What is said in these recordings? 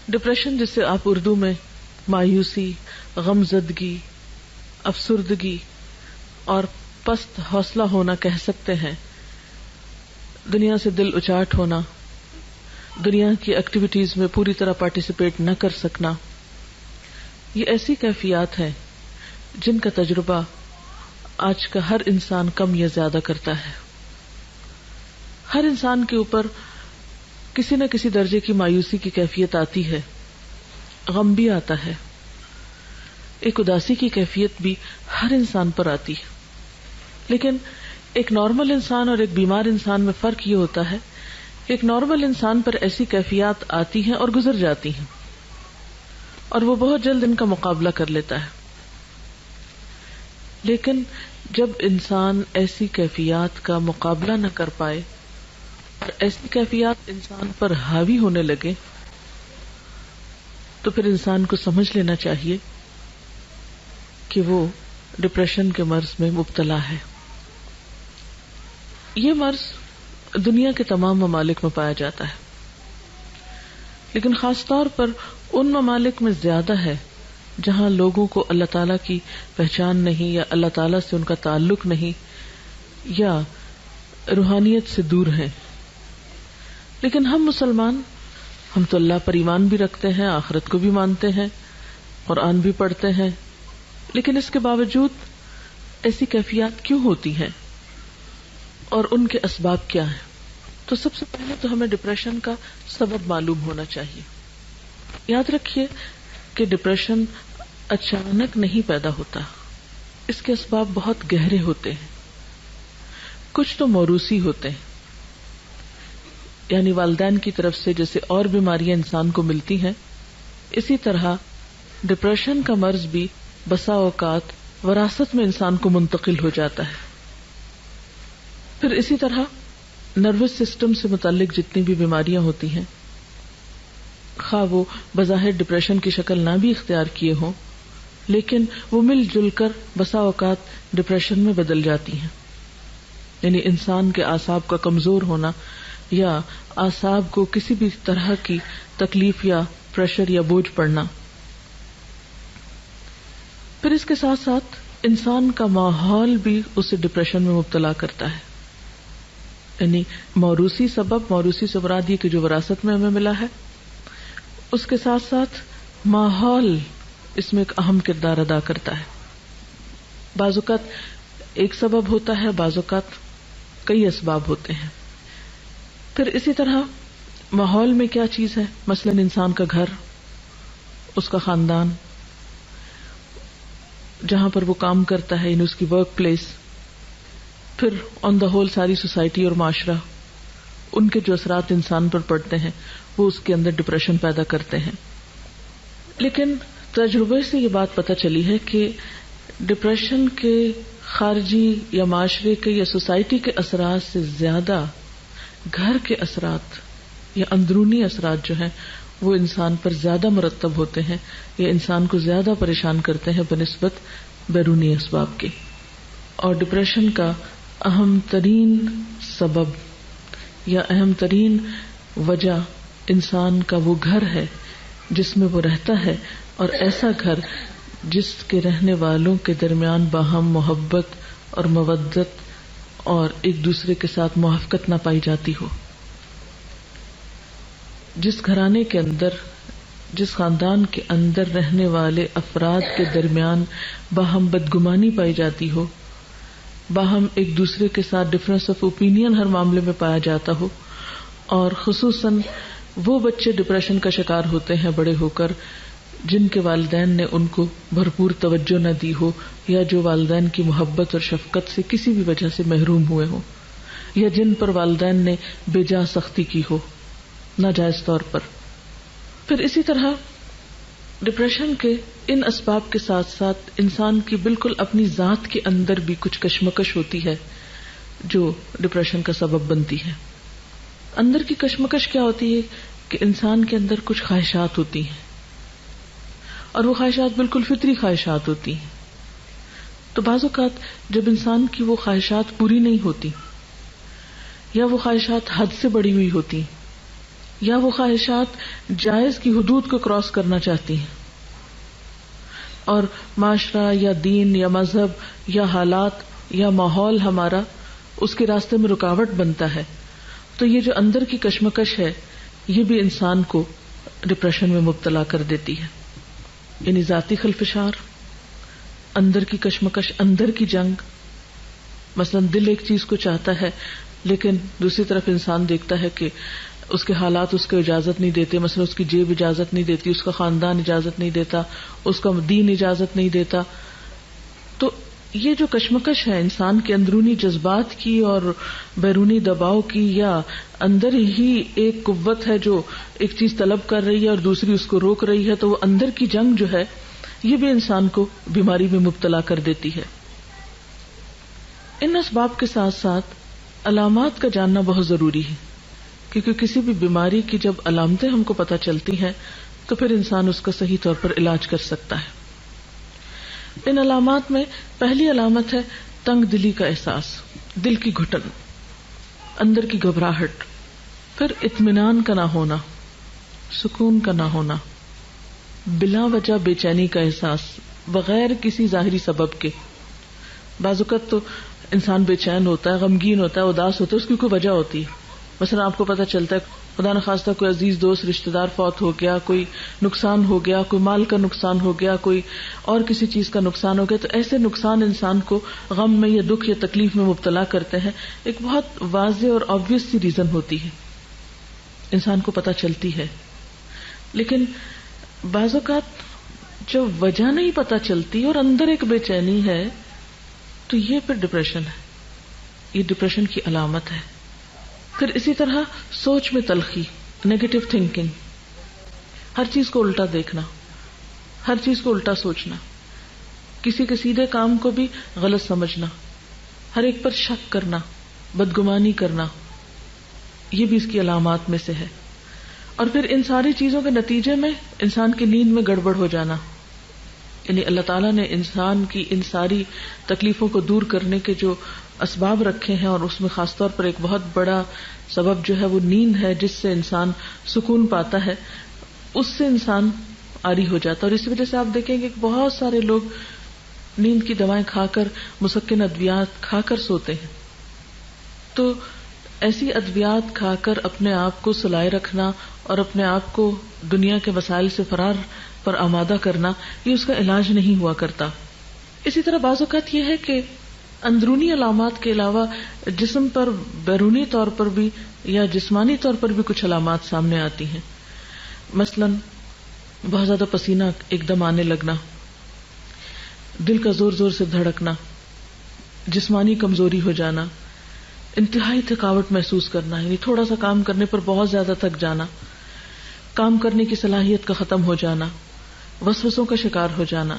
Depression جسے آپ اردو میں مایوسی، غمزدگی، افسردگی اور پست حوصلہ ہونا کہہ سکتے ہیں، دنیا سے دل اچاٹ ہونا، دنیا کی ایکٹیویٹیز میں پوری طرح پارٹیسپیٹ نہ کر سکنا، یہ ایسی کیفیات ہیں جن کا تجربہ آج کا ہر انسان کم یا زیادہ کرتا ہے. ہر انسان کے اوپر کسی نہ کسی درجے کی مایوسی کی کیفیت آتی ہے، غم بھی آتا ہے، ایک اداسی کی کیفیت بھی ہر انسان پر آتی ہے. لیکن ایک نارمل انسان اور ایک بیمار انسان میں فرق یہ ہوتا ہے کہ ایک نارمل انسان پر ایسی کیفیات آتی ہیں اور گزر جاتی ہیں، اور وہ بہت جلد ان کا مقابلہ کر لیتا ہے. لیکن جب انسان ایسی کیفیات کا مقابلہ نہ کر پائے اور ایسی کیفیات انسان پر حاوی ہونے لگے تو پھر انسان کو سمجھ لینا چاہیے کہ وہ ڈپریشن کے مرض میں مبتلا ہے. یہ مرض دنیا کے تمام ممالک میں پایا جاتا ہے، لیکن خاص طور پر ان ممالک میں زیادہ ہے جہاں لوگوں کو اللہ تعالیٰ کی پہچان نہیں، یا اللہ تعالیٰ سے ان کا تعلق نہیں، یا روحانیت سے دور ہیں. لیکن ہم مسلمان، ہم تو اللہ پر ایمان بھی رکھتے ہیں، آخرت کو بھی مانتے ہیں، قرآن بھی پڑھتے ہیں، لیکن اس کے باوجود ایسی کیفیات کیوں ہوتی ہیں اور ان کے اسباب کیا ہیں؟ تو سب سے پہلے تو ہمیں ڈپریشن کا سبب معلوم ہونا چاہیے. یاد رکھیے کہ ڈپریشن اچانک نہیں پیدا ہوتا، اس کے اسباب بہت گہرے ہوتے ہیں. کچھ تو موروثی ہوتے ہیں، یعنی والدین کی طرف سے جیسے اور بیماریاں انسان کو ملتی ہیں، اسی طرح ڈپریشن کا مرض بھی بسا اوقات وراثت میں انسان کو منتقل ہو جاتا ہے. پھر اسی طرح نروس سسٹم سے متعلق جتنی بھی بیماریاں ہوتی ہیں، خواہ وہ بظاہر ڈپریشن کی شکل نہ بھی اختیار کیے ہوں، لیکن وہ مل جل کر بسا اوقات ڈپریشن میں بدل جاتی ہیں. یعنی انسان کے اعصاب کا کمزور ہونا یا اعصاب کو کسی بھی طرح کی تکلیف یا پریشر یا بوجھ پڑنا. پھر اس کے ساتھ ساتھ انسان کا ماحول بھی اسے ڈپریشن میں مبتلا کرتا ہے. یعنی موروثی سبب، موروثی سے مراد یہ کہ جو وراثت میں ہمیں ملا ہے، اس کے ساتھ ساتھ ماحول اس میں ایک اہم کردار ادا کرتا ہے. بعض اوقات ایک سبب ہوتا ہے، بعض اوقات کئی اسباب ہوتے ہیں. پھر اسی طرح ماحول میں کیا چیز ہے، مثلا انسان کا گھر، اس کا خاندان، جہاں پر وہ کام کرتا ہے، یعنی اس کی ورک پلیس، پھر آن دا ہول ساری سوسائٹی اور معاشرہ، ان کے جو اثرات انسان پر پڑتے ہیں وہ اس کے اندر ڈپریشن پیدا کرتے ہیں. لیکن تجربے سے یہ بات پتہ چلی ہے کہ ڈپریشن کے خارجی یا معاشرے کے یا سوسائٹی کے اثرات سے زیادہ گھر کے اثرات یا اندرونی اثرات جو ہیں وہ انسان پر زیادہ مرتب ہوتے ہیں یا انسان کو زیادہ پریشان کرتے ہیں بنسبت بیرونی اسباب کے. اور ڈپریشن کا اہم ترین سبب یا اہم ترین وجہ انسان کا وہ گھر ہے جس میں وہ رہتا ہے، اور ایسا گھر جس کے رہنے والوں کے درمیان باہم محبت اور مودت اور ایک دوسرے کے ساتھ موافقت نہ پائی جاتی ہو. جس گھرانے کے اندر، جس خاندان کے اندر رہنے والے افراد کے درمیان باہم بدگمانی پائی جاتی ہو، باہم ایک دوسرے کے ساتھ ڈفرینس آف اوپینین ہر معاملے میں پایا جاتا ہو، اور خصوصاً وہ بچے ڈپریشن کا شکار ہوتے ہیں بڑے ہو کر جن کے والدین نے ان کو بھرپور توجہ نہ دی ہو، یا جو والدین کی محبت اور شفقت سے کسی بھی وجہ سے محروم ہوئے ہوں، یا جن پر والدین نے بے جا سختی کی ہو ناجائز طور پر. پھر اسی طرح ڈپریشن کے ان اسباب کے ساتھ ساتھ انسان کی بالکل اپنی ذات کے اندر بھی کچھ کشمکش ہوتی ہے جو ڈپریشن کا سبب بنتی ہے. اندر کی کشمکش کیا ہوتی ہے کہ انسان کے اندر کچھ خواہشات ہوتی ہیں، اور وہ خواہشات بالکل فطری خواہشات ہوتی ہیں. تو بعض اوقات جب انسان کی وہ خواہشات پوری نہیں ہوتی یا وہ خواہشات حد سے بڑی ہوئی ہوتی یا وہ خواہشات جائز کی حدود کو کراس کرنا چاہتی ہیں اور معاشرہ یا دین یا مذہب یا حالات یا ماحول ہمارا اس کے راستے میں رکاوٹ بنتا ہے، تو یہ جو اندر کی کشمکش ہے یہ بھی انسان کو ڈپریشن میں مبتلا کر دیتی ہے. یعنی ذاتی خلفشار، اندر کی کشمکش، اندر کی جنگ. مثلا دل ایک چیز کو چاہتا ہے لیکن دوسری طرف انسان دیکھتا ہے کہ اس کے حالات اس کو اجازت نہیں دیتے، مثلا اس کی جیب اجازت نہیں دیتی، اس کا خاندان اجازت نہیں دیتا، اس کا دین اجازت نہیں دیتا. تو یہ جو کشمکش ہے انسان کے اندرونی جذبات کی اور بیرونی دباؤ کی، یا اندر ہی ایک قوت ہے جو ایک چیز طلب کر رہی ہے اور دوسری اس کو روک رہی ہے، تو وہ اندر کی جنگ جو ہے یہ بھی انسان کو بیماری میں مبتلا کر دیتی ہے. ان اسباب کے ساتھ ساتھ علامات کا جاننا بہت ضروری ہے، کیونکہ کسی بھی بیماری کی جب علامتیں ہم کو پتہ چلتی ہیں تو پھر انسان اس کا صحیح طور پر علاج کر سکتا ہے. ان علامات میں پہلی علامت ہے تنگ دلی کا احساس، دل کی گھٹن، اندر کی گھبراہٹ. پھر اطمینان کا نہ ہونا، سکون کا نہ ہونا، بلا وجہ بے چینی کا احساس بغیر کسی ظاہری سبب کے. بعض اوقات تو انسان بے چین ہوتا ہے، غمگین ہوتا ہے، اداس ہوتا ہے، اس کی کوئی وجہ ہوتی ہے. مثلا آپ کو پتہ چلتا ہے خدا نخواستہ کوئی عزیز دوست رشتہ دار فوت ہو گیا، کوئی نقصان ہو گیا، کوئی مال کا نقصان ہو گیا، کوئی اور کسی چیز کا نقصان ہو گیا، تو ایسے نقصان انسان کو غم میں یا دکھ یا تکلیف میں مبتلا کرتے ہیں. ایک بہت واضح اور آبویس سی ریزن ہوتی ہے، انسان کو پتہ چلتی ہے. لیکن بعض اوقات جب وجہ نہیں پتہ چلتی اور اندر ایک بے چینی ہے تو یہ پھر ڈپریشن ہے، یہ ڈپریشن کی علامت ہے. پھر اسی طرح سوچ میں تلخی، نیگیٹو تھنکنگ، ہر چیز کو الٹا دیکھنا، ہر چیز کو الٹا سوچنا، کسی کے سیدھے کام کو بھی غلط سمجھنا، ہر ایک پر شک کرنا، بدگمانی کرنا، یہ بھی اس کی علامات میں سے ہے. اور پھر ان ساری چیزوں کے نتیجے میں انسان کی نیند میں گڑبڑ ہو جانا. یعنی اللہ تعالیٰ نے انسان کی ان ساری تکلیفوں کو دور کرنے کے جو اسباب رکھے ہیں، اور اس میں خاص طور پر ایک بہت بڑا سبب جو ہے وہ نیند ہے، جس سے انسان سکون پاتا ہے، اس سے انسان عاری ہو جاتا ہے. اور اس وجہ سے آپ دیکھیں گے کہ بہت سارے لوگ نیند کی دوائیں کھا کر، مسکن ادویات کھا کر سوتے ہیں. تو ایسی ادویات کھا کر اپنے آپ کو سلائے رکھنا اور اپنے آپ کو دنیا کے وسائل سے فرار پر آمادہ کرنا، یہ اس کا علاج نہیں ہوا کرتا. اسی طرح بعض اوقات یہ ہے کہ اندرونی علامات کے علاوہ جسم پر بیرونی طور پر بھی یا جسمانی طور پر بھی کچھ علامات سامنے آتی ہیں. مثلا بہت زیادہ پسینہ ایک دم آنے لگنا، دل کا زور زور سے دھڑکنا، جسمانی کمزوری ہو جانا، انتہائی تھکاوٹ محسوس کرنا، یعنی تھوڑا سا کام کرنے پر بہت زیادہ تھک جانا، کام کرنے کی صلاحیت کا ختم ہو جانا، وسوسوں کا شکار ہو جانا.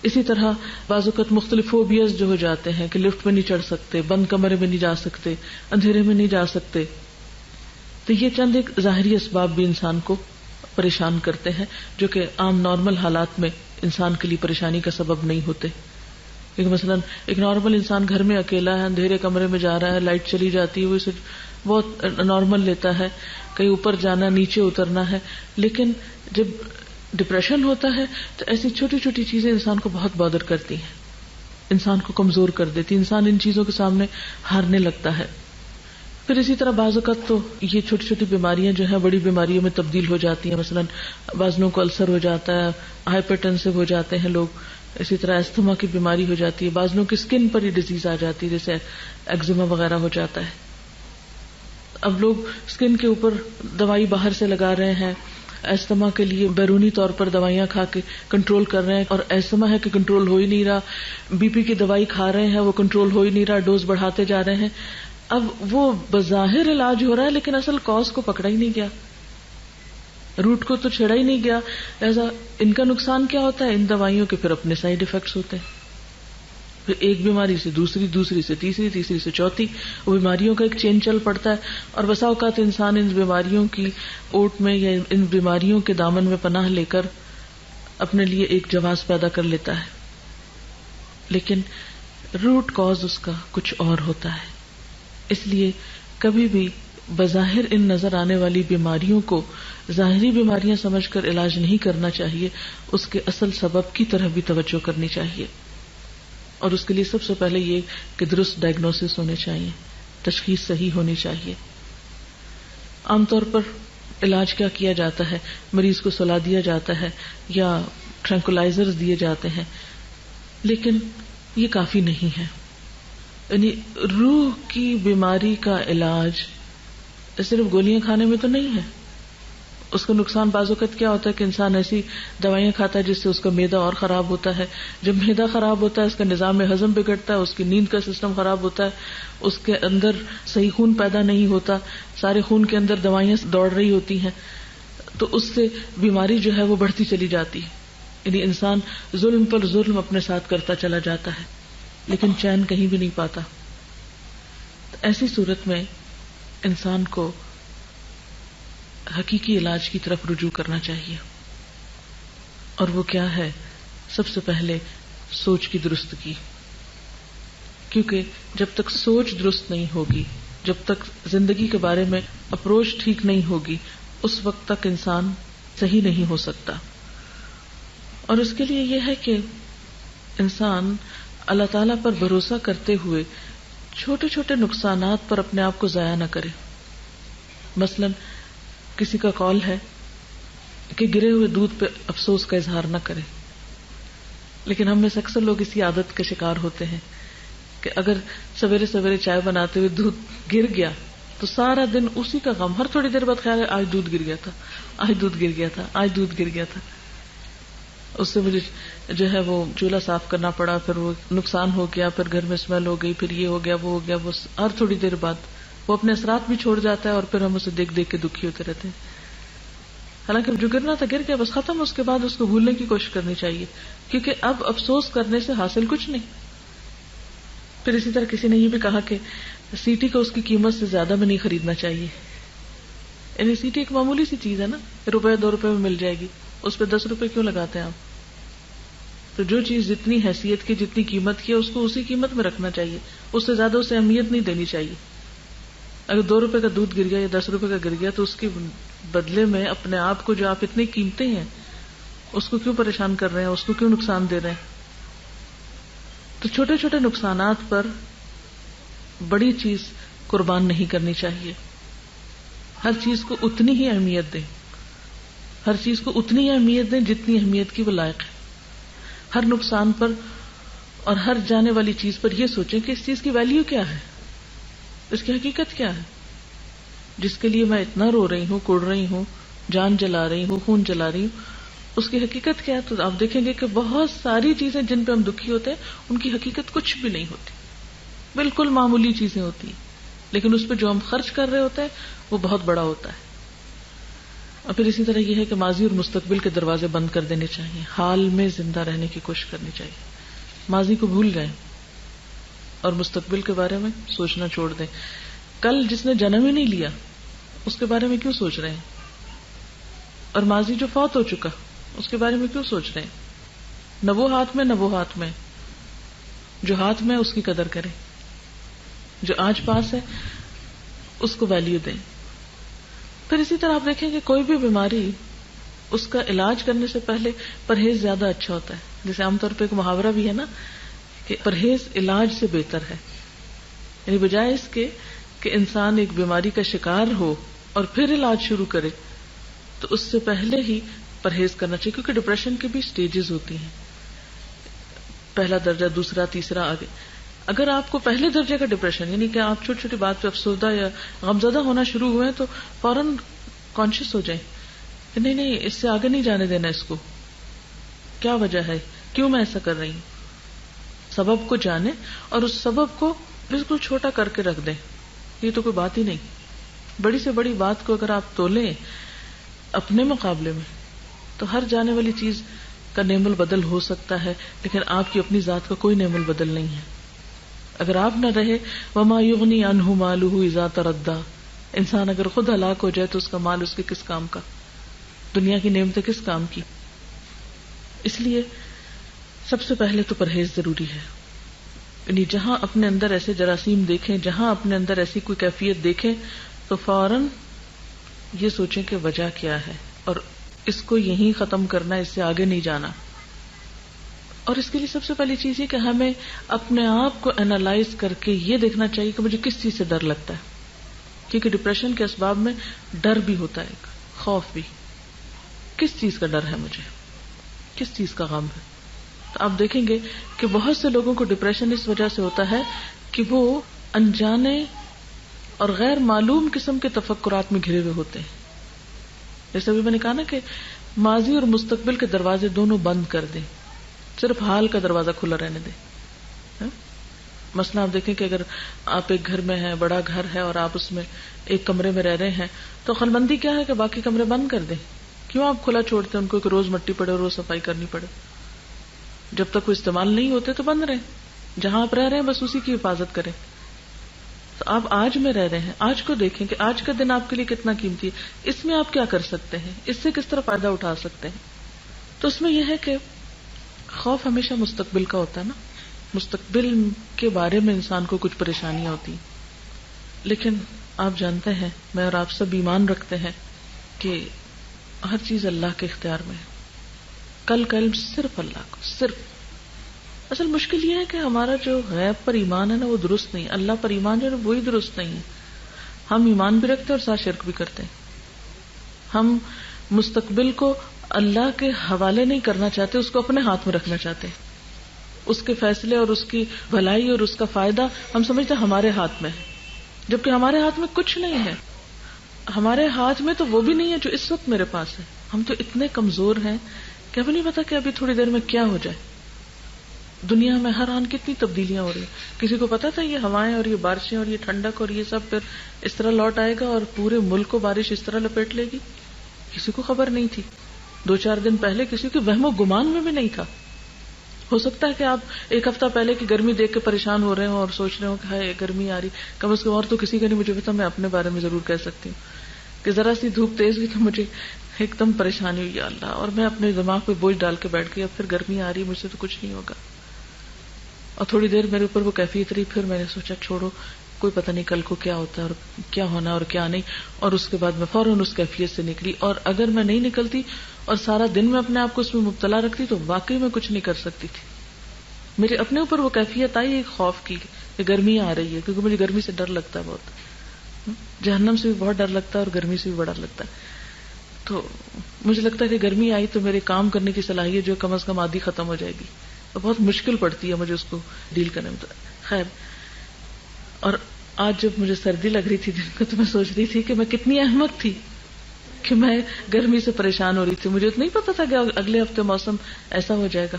اسی طرح بعض اوقات مختلف فوبیاز جو ہو جاتے ہیں کہ لفٹ میں نہیں چڑھ سکتے، بند کمرے میں نہیں جا سکتے، اندھیرے میں نہیں جا سکتے. تو یہ چند ایک ظاہری اسباب بھی انسان کو پریشان کرتے ہیں، جو کہ عام نارمل حالات میں انسان کے لیے پریشانی کا سبب نہیں ہوتے. کیونکہ مثلا ایک نارمل انسان گھر میں اکیلا ہے، اندھیرے کمرے میں جا رہا ہے، لائٹ چلی جاتی ہے، وہ اسے بہت نارمل لیتا ہے، کہیں اوپر جانا، نیچے اترنا ہے. لیکن جب ڈپریشن ہوتا ہے تو ایسی چھوٹی چھوٹی چیزیں انسان کو بہت بادر کرتی ہیں، انسان کو کمزور کر دیتی، انسان ان چیزوں کے سامنے ہارنے لگتا ہے. پھر اسی طرح بعض اوقات تو یہ چھوٹی چھوٹی بیماریاں جو ہیں بڑی بیماریوں میں تبدیل ہو جاتی ہیں. مثلا بعضوں کو السر ہو جاتا ہے، ہائپر ٹینسو ہو جاتے ہیں لوگ. اسی طرح استھما کی بیماری ہو جاتی ہے، بعضوں کی اسکن پر ہی ڈیزیز آ جاتی ہے، جیسے ایگزیما وغیرہ ہو جاتا ہے. اب لوگ اسکن کے اوپر دوائی باہر سے لگا رہے ہیں، ایستما کے لیے بیرونی طور پر دوائیاں کھا کے کنٹرول کر رہے ہیں، اور ایستما ہے کہ کنٹرول ہو ہی نہیں رہا. بی پی کی دوائی کھا رہے ہیں، وہ کنٹرول ہو ہی نہیں رہا، ڈوز بڑھاتے جا رہے ہیں. اب وہ بظاہر علاج ہو رہا ہے لیکن اصل کاز کو پکڑا ہی نہیں گیا، روٹ کو تو چھیڑا ہی نہیں گیا. لہذا ان کا نقصان کیا ہوتا ہے؟ ان دوائیوں کے پھر اپنے سائیڈ ایفیکٹس ہوتے ہیں. پھر ایک بیماری سے دوسری، دوسری سے تیسری، تیسری سے چوتھی، وہ بیماریوں کا ایک چین چل پڑتا ہے. اور بسا اوقات انسان ان بیماریوں کی اوٹ میں یا ان بیماریوں کے دامن میں پناہ لے کر اپنے لیے ایک جواز پیدا کر لیتا ہے، لیکن روٹ کاز اس کا کچھ اور ہوتا ہے. اس لیے کبھی بھی بظاہر ان نظر آنے والی بیماریوں کو ظاہری بیماریاں سمجھ کر علاج نہیں کرنا چاہیے، اس کے اصل سبب کی طرف بھی توجہ کرنی چاہیے. اور اس کے لیے سب سے پہلے یہ کہ درست ڈائگنوسس ہونے چاہیے، تشخیص صحیح ہونی چاہیے. عام طور پر علاج کیا کیا جاتا ہے؟ مریض کو سلا دیا جاتا ہے یا ٹرینکولائزرز دیے جاتے ہیں، لیکن یہ کافی نہیں ہے. یعنی روح کی بیماری کا علاج صرف گولیاں کھانے میں تو نہیں ہے. اس کا نقصان بعض اوقات کیا ہوتا ہے کہ انسان ایسی دوائیاں کھاتا ہے جس سے اس کا معدہ اور خراب ہوتا ہے. جب معدہ خراب ہوتا ہے اس کا نظام ہضم بگڑتا ہے، اس کی نیند کا سسٹم خراب ہوتا ہے، اس کے اندر صحیح خون پیدا نہیں ہوتا، سارے خون کے اندر دوائیاں دوڑ رہی ہوتی ہیں، تو اس سے بیماری جو ہے وہ بڑھتی چلی جاتی ہے. یعنی انسان ظلم پر ظلم اپنے ساتھ کرتا چلا جاتا ہے لیکن چین کہیں بھی نہیں پاتا. تو ایسی صورت میں انسان کو حقیقی علاج کی طرف رجوع کرنا چاہیے. اور وہ کیا ہے؟ سب سے پہلے سوچ کی درستگی. کیونکہ جب تک سوچ درست نہیں ہوگی، جب تک زندگی کے بارے میں اپروچ ٹھیک نہیں ہوگی، اس وقت تک انسان صحیح نہیں ہو سکتا. اور اس کے لیے یہ ہے کہ انسان اللہ تعالیٰ پر بھروسہ کرتے ہوئے چھوٹے چھوٹے نقصانات پر اپنے آپ کو ضائع نہ کرے. مثلا کسی کا قول ہے کہ گرے ہوئے دودھ پہ افسوس کا اظہار نہ کرے، لیکن ہم میں سے اکثر لوگ اسی عادت کے شکار ہوتے ہیں کہ اگر سویرے سویرے چائے بناتے ہوئے دودھ گر گیا تو سارا دن اسی کا غم. ہر تھوڑی دیر بعد خیال ہے آج دودھ گر گیا تھا، آج دودھ گر گیا تھا، آج دودھ گر گیا تھا. اس سے مجھے جو ہے وہ چولہا صاف کرنا پڑا، پھر وہ نقصان ہو گیا، پھر گھر میں اسمیل ہو گئی، پھر یہ ہو گیا، وہ ہو گیا. وہ ہر تھوڑی دیر بعد وہ اپنے اثرات بھی چھوڑ جاتا ہے اور پھر ہم اسے دیکھ دیکھ کے دکھی ہوتے رہتے ہیں. حالانکہ جو گرنا تھا گر گیا، بس ختم. اس کے بعد اس کو بھولنے کی کوشش کرنی چاہیے، کیونکہ اب افسوس کرنے سے حاصل کچھ نہیں. پھر اسی طرح کسی نے یہ بھی کہا کہ سیٹی کو اس کی قیمت سے زیادہ میں نہیں خریدنا چاہیے. یعنی سیٹی ایک معمولی سی چیز ہے نا، روپے 2 روپے میں مل جائے گی، اس پہ 10 روپے کیوں لگاتے ہیں آپ؟ تو جو چیز جتنی حیثیت کی، جتنی قیمت کی ہے، اس کو اسی قیمت میں رکھنا چاہیے، اس سے زیادہ اسے اہمیت نہیں دینی چاہیے. اگر 2 روپے کا دودھ گر گیا یا 10 روپے کا گر گیا تو اس کے بدلے میں اپنے آپ کو جو آپ اتنے قیمتی ہیں اس کو کیوں پریشان کر رہے ہیں، اس کو کیوں نقصان دے رہے ہیں؟ تو چھوٹے چھوٹے نقصانات پر بڑی چیز قربان نہیں کرنی چاہیے. ہر چیز کو اتنی ہی اہمیت دیں، ہر چیز کو اتنی ہی اہمیت دیں جتنی اہمیت کی وہ لائق ہے. ہر نقصان پر اور ہر جانے والی چیز پر یہ سوچیں کہ اس چیز کی ویلیو کیا ہے، اس کی حقیقت کیا ہے. جس کے لیے میں اتنا رو رہی ہوں، کوڑ رہی ہوں، جان جلا رہی ہوں، خون جلا رہی ہوں، اس کی حقیقت کیا ہے؟ تو آپ دیکھیں گے کہ بہت ساری چیزیں جن پہ ہم دکھی ہوتے ہیں ان کی حقیقت کچھ بھی نہیں ہوتی، بالکل معمولی چیزیں ہوتی ہیں، لیکن اس پہ جو ہم خرچ کر رہے ہوتے ہیں وہ بہت بڑا ہوتا ہے. اور پھر اسی طرح یہ ہے کہ ماضی اور مستقبل کے دروازے بند کر دینے چاہیے، حال میں زندہ رہنے کی کوشش کرنی چاہیے. ماضی کو بھول جائیں اور مستقبل کے بارے میں سوچنا چھوڑ دیں. کل جس نے جنم ہی نہیں لیا اس کے بارے میں کیوں سوچ رہے ہیں؟ اور ماضی جو فوت ہو چکا اس کے بارے میں کیوں سوچ رہے ہیں؟ نہ وہ ہاتھ میں، نہ وہ ہاتھ میں. جو ہاتھ میں اس کی قدر کریں، جو آج پاس ہے اس کو ویلیو دیں. پھر اسی طرح آپ دیکھیں کہ کوئی بھی بیماری اس کا علاج کرنے سے پہلے پرہیز زیادہ اچھا ہوتا ہے. جیسے عام طور پہ ایک محاورہ بھی ہے نا کہ پرہیز علاج سے بہتر ہے. یعنی بجائے اس کے کہ انسان ایک بیماری کا شکار ہو اور پھر علاج شروع کرے، تو اس سے پہلے ہی پرہیز کرنا چاہیے. کیونکہ ڈپریشن کی بھی سٹیجز ہوتی ہیں، پہلا درجہ، دوسرا، تیسرا، آگے. اگر آپ کو پہلے درجے کا ڈپریشن، یعنی کہ آپ چھوٹی چھوٹی بات پہ افسردہ یا غمزدہ ہونا شروع ہوئے تو فوراً کانشیس ہو جائیں کہ نہیں اس سے آگے نہیں جانے دینا. اس کو کیا وجہ ہے، کیوں میں ایسا کر رہی ہوں؟ سبب کو جانیں اور اس سبب کو بالکل چھوٹا کر کے رکھ دیں. یہ تو کوئی بات ہی نہیں. بڑی سے بڑی بات کو اگر آپ تولیں اپنے مقابلے میں تو ہر جانے والی چیز کا نعم البدل ہو سکتا ہے، لیکن آپ کی اپنی ذات کا کوئی نعم البدل نہیں ہے. اگر آپ نہ رہے وما یغنی عنہ مالہ اذا تردی، انسان اگر خود ہلاک ہو جائے تو اس کا مال اس کے کس کام کا، دنیا کی نعمتیں کس کام کی. اس لیے سب سے پہلے تو پرہیز ضروری ہے. یعنی جہاں اپنے اندر ایسے جراثیم دیکھیں، جہاں اپنے اندر ایسی کوئی کیفیت دیکھیں تو فوراً یہ سوچیں کہ وجہ کیا ہے اور اس کو یہیں ختم کرنا، اس سے آگے نہیں جانا. اور اس کے لیے سب سے پہلی چیز یہ کہ ہمیں اپنے آپ کو انالائز کر کے یہ دیکھنا چاہیے کہ مجھے کس چیز سے ڈر لگتا ہے. کیونکہ ڈپریشن کے اسباب میں ڈر بھی ہوتا ہے، خوف بھی. کس چیز کا ڈر ہے مجھے، کس چیز کا غم ہے؟ تو آپ دیکھیں گے کہ بہت سے لوگوں کو ڈپریشن اس وجہ سے ہوتا ہے کہ وہ انجانے اور غیر معلوم قسم کے تفکرات میں گھرے ہوئے ہوتے ہیں. جیسے ابھی میں نے کہا نا کہ ماضی اور مستقبل کے دروازے دونوں بند کر دیں، صرف حال کا دروازہ کھلا رہنے دیں. مثلا آپ دیکھیں کہ اگر آپ ایک گھر میں ہیں، بڑا گھر ہے اور آپ اس میں ایک کمرے میں رہ رہے ہیں، تو عقل مندی کیا ہے کہ باقی کمرے بند کر دیں. کیوں آپ کھلا چھوڑتے ہیں ان کو کہ روز مٹی پڑے اور روز صفائی کرنی پڑے؟ جب تک وہ استعمال نہیں ہوتے تو بند رہیں. جہاں آپ رہ رہے ہیں بس اسی کی حفاظت کریں. تو آپ آج میں رہ رہے ہیں، آج کو دیکھیں کہ آج کا دن آپ کے لیے کتنا قیمتی ہے، اس میں آپ کیا کر سکتے ہیں، اس سے کس طرح فائدہ اٹھا سکتے ہیں. تو اس میں یہ ہے کہ خوف ہمیشہ مستقبل کا ہوتا ہے نا، مستقبل کے بارے میں انسان کو کچھ پریشانیاں ہوتی ہیں. لیکن آپ جانتے ہیں، میں اور آپ سب ایمان رکھتے ہیں کہ ہر چیز اللہ کے اختیار میں ہے. کل کا علم صرف اللہ کو، صرف. اصل مشکل یہ ہے کہ ہمارا جو غیب پر ایمان ہے نا وہ درست نہیں، اللہ پر ایمان جو ہے وہی درست نہیں ہے. ہم ایمان بھی رکھتے ہیں اور ساتھ شرک بھی کرتے ہیں. ہم مستقبل کو اللہ کے حوالے نہیں کرنا چاہتے، اس کو اپنے ہاتھ میں رکھنا چاہتے ہیں. اس کے فیصلے اور اس کی بھلائی اور اس کا فائدہ ہم سمجھتے ہیں ہمارے ہاتھ میں ہے، جبکہ ہمارے ہاتھ میں کچھ نہیں ہے. ہمارے ہاتھ میں تو وہ بھی نہیں ہے جو اس وقت میرے پاس ہے. ہم تو اتنے کمزور ہیں کہ ہمیں نہیں پتا کہ ابھی تھوڑی دیر میں کیا ہو جائے. دنیا میں ہر آن کتنی تبدیلیاں ہو رہی ہیں. کسی کو پتا تھا یہ ہوائیں اور یہ بارشیں اور یہ ٹھنڈک اور یہ سب پھر اس طرح لوٹ آئے گا اور پورے ملک کو بارش اس طرح لپیٹ لے گی؟ کسی کو خبر نہیں تھی. 2-4 دن پہلے کسی کے وہم و گمان میں بھی نہیں تھا. ہو سکتا ہے کہ آپ ایک ہفتہ پہلے کی گرمی دیکھ کے پریشان ہو رہے ہوں اور سوچ رہے ہوں کہ ہائے گرمی آ رہی. کم از کم اور تو کسی کا نہیں مجھے پتا، میں اپنے بارے میں ضرور کہہ سکتی ہوں کہ ذرا سی دھوپ تیز ہوئی تو مجھے ایک دم پریشانی ہوئی، یا اللہ، اور میں اپنے دماغ پہ بوجھ ڈال کے بیٹھ گئی اب پھر گرمی آ رہی، مجھ سے تو کچھ نہیں ہوگا. اور تھوڑی دیر میرے اوپر وہ کیفیت رہی، پھر میں نے سوچا چھوڑو، کوئی پتہ نہیں کل کو کیا ہوتا ہے اور کیا ہونا اور کیا نہیں. اور اس کے بعد میں فوراً اس کیفیت سے نکلی. اور اگر میں نہیں نکلتی اور سارا دن میں اپنے آپ کو اس میں مبتلا رکھتی تو واقعی میں کچھ نہیں کر سکتی تھی. میرے اپنے اوپر وہ کیفیت آئی ایک خوف کی کہ گرمی آ رہی ہے، کیونکہ مجھے گرمی سے ڈر لگتا ہے بہت. جہنم سے بھی بہت ڈر لگتا ہے اور گرمی سے بھی بڑا ڈر لگتا ہے. تو مجھے لگتا ہے کہ گرمی آئی تو میرے کام کرنے کی صلاحیت جو کم از کم آدھی ختم ہو جائے گی اور بہت مشکل پڑتی ہے مجھے اس کو ڈیل کرنے میں. خیر، اور آج جب مجھے سردی لگ رہی تھی دن کو تو میں سوچ رہی تھی کہ میں کتنی احمق تھی کہ میں گرمی سے پریشان ہو رہی تھی. مجھے تو نہیں پتا تھا کہ اگلے ہفتے موسم ایسا ہو جائے گا.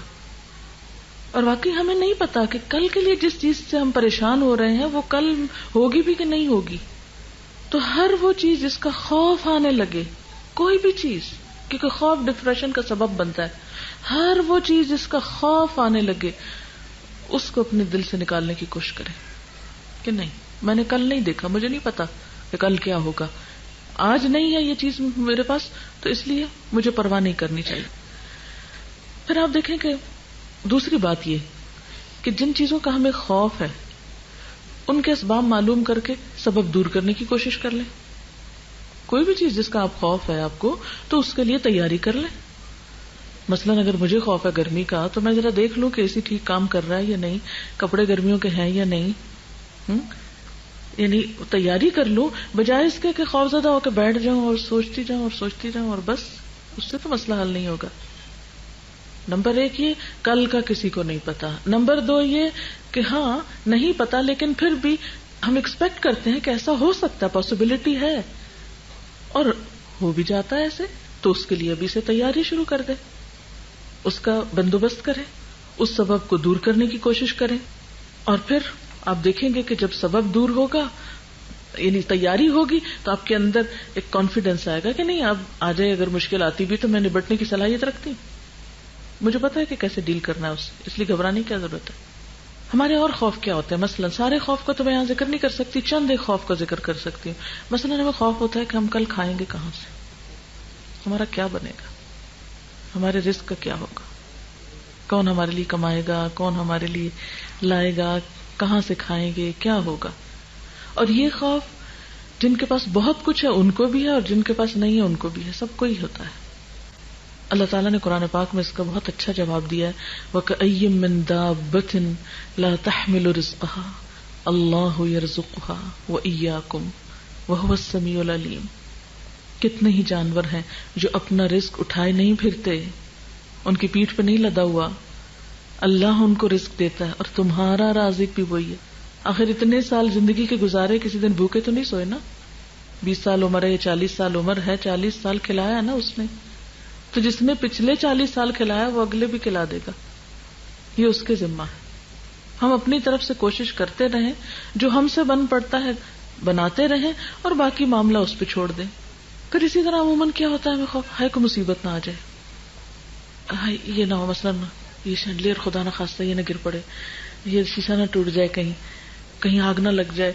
اور واقعی ہمیں نہیں پتا کہ کل کے لیے جس چیز سے ہم پریشان ہو رہے ہیں وہ کل ہوگی بھی کہ نہیں ہوگی. تو ہر وہ چیز جس کا خوف آنے لگے، کوئی بھی چیز، کیونکہ خوف ڈپریشن کا سبب بنتا ہے، ہر وہ چیز جس کا خوف آنے لگے اس کو اپنے دل سے نکالنے کی کوشش کریں کہ نہیں، میں نے کل نہیں دیکھا، مجھے نہیں پتا کہ کل کیا ہوگا. آج نہیں ہے یہ چیز میرے پاس تو اس لیے مجھے پرواہ نہیں کرنی چاہیے. پھر آپ دیکھیں کہ دوسری بات یہ کہ جن چیزوں کا ہمیں خوف ہے ان کے اسباب معلوم کر کے سبب دور کرنے کی کوشش کر لیں. کوئی بھی چیز جس کا آپ خوف ہے آپ کو تو اس کے لیے تیاری کر لیں. مثلا اگر مجھے خوف ہے گرمی کا تو میں ذرا دیکھ لوں کہ اے سی ٹھیک کام کر رہا ہے یا نہیں، کپڑے گرمیوں کے ہیں یا نہیں، یعنی تیاری کر لوں بجائے اس کے کہ خوف زدہ ہو کے بیٹھ جاؤں اور سوچتی جاؤں اور بس. اس سے تو مسئلہ حل نہیں ہوگا. نمبر 1 یہ کل کا کسی کو نہیں پتا. نمبر 2 یہ کہ ہاں نہیں پتا لیکن پھر بھی ہم ایکسپیکٹ کرتے ہیں کہ ایسا ہو سکتا ہے، پاسبلٹی ہے اور ہو بھی جاتا ہے ایسے، تو اس کے لیے ابھی سے تیاری شروع کر دیں، اس کا بندوبست کریں، اس سبب کو دور کرنے کی کوشش کریں. اور پھر آپ دیکھیں گے کہ جب سبب دور ہوگا یعنی تیاری ہوگی تو آپ کے اندر ایک کانفیڈینس آئے گا کہ نہیں اب آ جائے، اگر مشکل آتی بھی تو میں نبٹنے کی صلاحیت رکھتی ہوں، مجھے پتا ہے کہ کیسے ڈیل کرنا ہے اس لیے گھبرانے کی کیا ضرورت ہے. ہمارے اور خوف کیا ہوتے ہیں؟ مثلا سارے خوف کا تو میں یہاں ذکر نہیں کر سکتی، چند ایک خوف کا ذکر کر سکتی ہوں. مثلا ہمیں خوف ہوتا ہے کہ ہم کل کھائیں گے کہاں سے، ہمارا کیا بنے گا، ہمارے رزق کا کیا ہوگا، کون ہمارے لیے کمائے گا، کون ہمارے لیے لائے گا، کہاں سے کھائیں گے، کیا ہوگا. اور یہ خوف جن کے پاس بہت کچھ ہے ان کو بھی ہے اور جن کے پاس نہیں ہے ان کو بھی ہے، سب کو ہی ہوتا ہے. اللہ تعالیٰ نے قرآن پاک میں اس کا بہت اچھا جواب دیا ہے. وَكَأَيٍّ مِّن دَابَّةٍ لَا تَحْمِلُ رِزْقَهَا اللَّهُ يَرْزُقُهَا وَإِيَّاكُمْ وَهُوَ السَّمِيعُ الْعَلِيمُ. کتنے ہی جانور ہیں جو اپنا رزق اٹھائے نہیں پھرتے، ان کی پیٹھ پہ نہیں لدا ہوا. اللہ ان کو رزق دیتا ہے اور تمہارا رازق بھی وہی ہے. آخر اتنے سال زندگی کے گزارے، کسی دن بھوکے تو نہیں سوئے نا. 20 سال عمر ہے یا 40 سال عمر ہے، 40 سال کھلایا نا اس نے، تو جس نے پچھلے 40 سال کھلایا وہ اگلے بھی کھلا دے گا. یہ اس کے ذمہ ہے. ہم اپنی طرف سے کوشش کرتے رہیں، جو ہم سے بن پڑتا ہے بناتے رہیں اور باقی معاملہ اس پہ چھوڑ دیں. پھر اسی طرح عموماً کیا ہوتا ہے، ہمیں خوف ہے کوئی مصیبت نہ آ جائے، ہائی یہ نہ ہو، مثلاً یہ شینڈلیئر خدا نہ خواستہ یہ نہ گر پڑے، یہ شیشہ نہ ٹوٹ جائے، کہیں آگ نہ لگ جائے،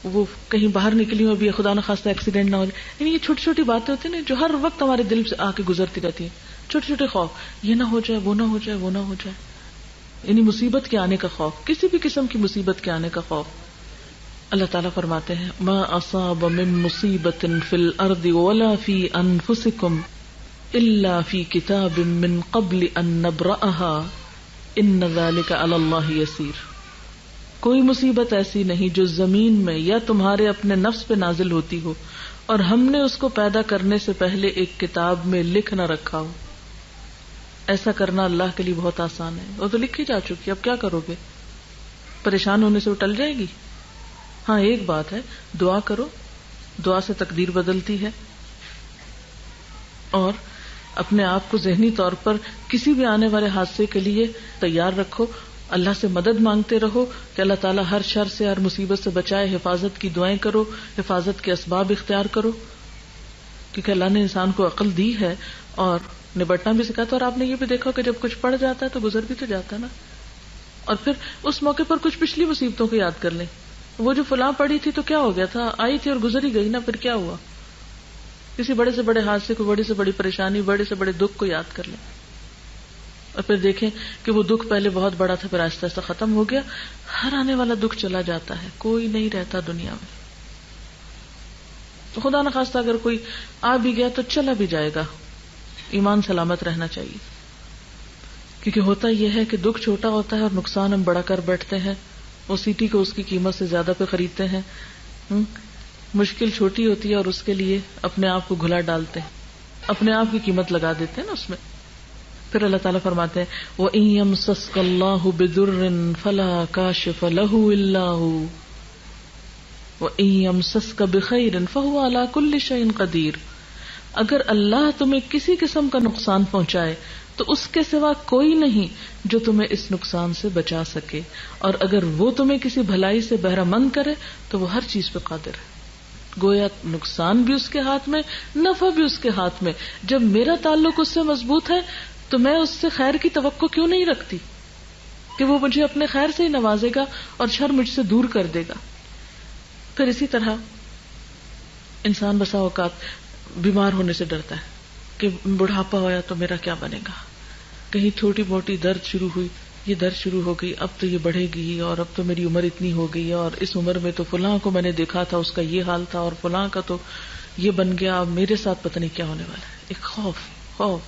وہ کہیں باہر نکلی ہو بھی خدا نہ خواستہ ایکسیڈنٹ نہ ہو جائے. یعنی یہ چھوٹی چھوٹی باتیں ہوتی ہیں نا جو ہر وقت ہمارے دل سے آ کے گزرتی رہتی ہیں. چھوٹے چھوٹے خوف، یہ نہ ہو جائے، وہ نہ ہو جائے، وہ نہ ہو جائے. یعنی مصیبت کے آنے کا خوف، کسی بھی قسم کی مصیبت کے آنے کا خوف. اللہ تعالیٰ فرماتے ہیں ما اصاب من مصیبت فی الارض ولا فی انفسکم الا فی کتاب من قبل ان نبرأها ان ذلک علی اللہ یسیر. کوئی مصیبت ایسی نہیں جو زمین میں یا تمہارے اپنے نفس پہ نازل ہوتی ہو اور ہم نے اس کو پیدا کرنے سے پہلے ایک کتاب میں لکھ نہ رکھا ہو. ایسا کرنا اللہ کے لیے بہت آسان ہے. وہ تو لکھی جا چکی، اب کیا کرو گے؟ پریشان ہونے سے وہ ٹل جائے گی. ہاں ایک بات ہے، دعا کرو، دعا سے تقدیر بدلتی ہے. اور اپنے آپ کو ذہنی طور پر کسی بھی آنے والے حادثے کے لیے تیار رکھو. اللہ سے مدد مانگتے رہو کہ اللہ تعالیٰ ہر شر سے، ہر مصیبت سے بچائے. حفاظت کی دعائیں کرو، حفاظت کے اسباب اختیار کرو، کیونکہ اللہ نے انسان کو عقل دی ہے اور نبٹنا بھی سکھاتا. اور آپ نے یہ بھی دیکھا کہ جب کچھ پڑ جاتا ہے تو گزر بھی تو جاتا ہے نا. اور پھر اس موقع پر کچھ پچھلی مصیبتوں کو یاد کر لیں. وہ جو فلاں پڑی تھی تو کیا ہو گیا تھا، آئی تھی اور گزر ہی گئی نا، پھر کیا ہوا. کسی بڑے سے بڑے حادثے کو، بڑی سے بڑی پریشانی، بڑے سے بڑے دکھ کو یاد کر لیں اور پھر دیکھیں کہ وہ دکھ پہلے بہت بڑا تھا، پھر آہستہ آہستہ ختم ہو گیا. ہر آنے والا دکھ چلا جاتا ہے، کوئی نہیں رہتا دنیا میں. تو خدا نخواستہ اگر کوئی آ بھی گیا تو چلا بھی جائے گا. ایمان سلامت رہنا چاہیے، کیونکہ ہوتا یہ ہے کہ دکھ چھوٹا ہوتا ہے اور نقصان ہم بڑا کر بیٹھتے ہیں. وہ سیٹی کو اس کی قیمت سے زیادہ پہ خریدتے ہیں. مشکل چھوٹی ہوتی ہے اور اس کے لیے اپنے آپ کو گھلا ڈالتے ہیں، اپنے آپ کی قیمت لگا دیتے ہیں نا اس میں. پھر اللہ تعالیٰ فرماتے ہیں وَإِن يَمْسَسْكَ اللَّهُ بِضُرٍّ فَلَا كَاشِفَ لَهُ إِلَّا هُوَ وَإِن يَمْسَسْكَ بِخَيْرٍ فَهُوَ عَلَى كُلِّ شَيْءٍ قَدِيرٌ. اگر اللہ تمہیں کسی قسم کا نقصان پہنچائے تو اس کے سوا کوئی نہیں جو تمہیں اس نقصان سے بچا سکے، اور اگر وہ تمہیں کسی بھلائی سے بہرہ مند کرے تو وہ ہر چیز پہ قادر ہے. گویا نقصان بھی اس کے ہاتھ میں، نفع بھی اس کے ہاتھ میں. جب میرا تعلق اس سے مضبوط ہے تو میں اس سے خیر کی توقع کیوں نہیں رکھتی کہ وہ مجھے اپنے خیر سے ہی نوازے گا اور شر مجھ سے دور کر دے گا. پھر اسی طرح انسان بسا اوقات بیمار ہونے سے ڈرتا ہے کہ بڑھاپا ہوا تو میرا کیا بنے گا. کہیں چھوٹی موٹی درد شروع ہوئی، یہ درد شروع ہو گئی، اب تو یہ بڑھے گی، اور اب تو میری عمر اتنی ہو گئی، اور اس عمر میں تو فلاں کو میں نے دیکھا تھا اس کا یہ حال تھا، اور فلاں کا تو یہ بن گیا، اب میرے ساتھ پتہ نہیں کیا ہونے والا ہے. ایک خوف.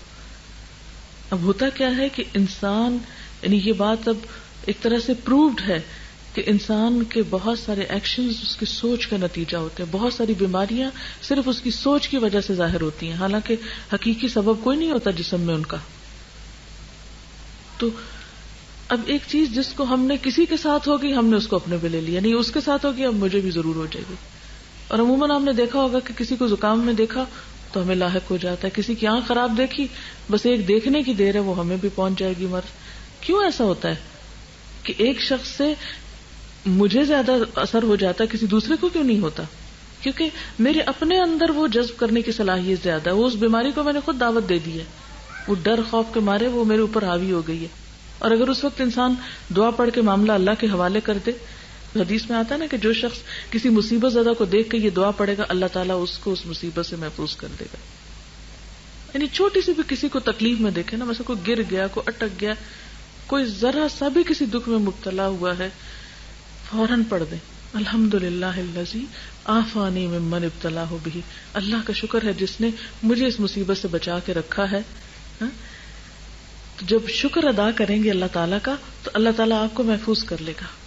اب ہوتا کیا ہے کہ انسان، یعنی یہ بات اب ایک طرح سے پرووڈ ہے کہ انسان کے بہت سارے ایکشنز اس کی سوچ کا نتیجہ ہوتے ہیں. بہت ساری بیماریاں صرف اس کی سوچ کی وجہ سے ظاہر ہوتی ہیں، حالانکہ حقیقی سبب کوئی نہیں ہوتا جسم میں ان کا. تو اب ایک چیز جس کو ہم نے کسی کے ساتھ ہوگی ہم نے اس کو اپنے پہ لے لیا، نہیں اس کے ساتھ ہوگی اب مجھے بھی ضرور ہو جائے گی. اور عموماً ہم نے دیکھا ہوگا کہ کسی کو زکام میں دیکھا تو ہمیں لاحق ہو جاتا ہے، کسی کی آنکھ خراب دیکھی بس ایک دیکھنے کی دیر ہے وہ ہمیں بھی پہنچ جائے گی مرض. کیوں ایسا ہوتا ہے کہ ایک شخص سے مجھے زیادہ اثر ہو جاتا ہے، کسی دوسرے کو کیوں نہیں ہوتا؟ کیونکہ میرے اپنے اندر وہ جذب کرنے کی صلاحیت زیادہ ہے. وہ اس بیماری کو میں نے خود دعوت دے دی ہے، وہ ڈر خوف کے مارے وہ میرے اوپر حاوی ہو گئی ہے. اور اگر اس وقت انسان دعا پڑھ کے معاملہ اللہ کے حوالے کر دے، حدیث میں آتا ہے نا کہ جو شخص کسی مصیبت زدہ کو دیکھ کے یہ دعا پڑھے گا اللہ تعالیٰ اس کو اس مصیبت سے محفوظ کر دے گا. یعنی چھوٹی سی بھی کسی کو تکلیف میں دیکھے نا، مثلا کوئی گر گیا، کوئی اٹک گیا، کوئی ذرا سا بھی کسی دکھ میں مبتلا ہوا ہے، فوراً پڑھ دیں الحمدللہ الذی عافانی ممن ابتلاہ بہ، اللہ کا شکر ہے جس نے مجھے اس مصیبت سے بچا کے رکھا ہے. تو جب شکر ادا کریں گے اللہ تعالیٰ کا تو اللہ تعالیٰ آپ کو محفوظ کر لے گا.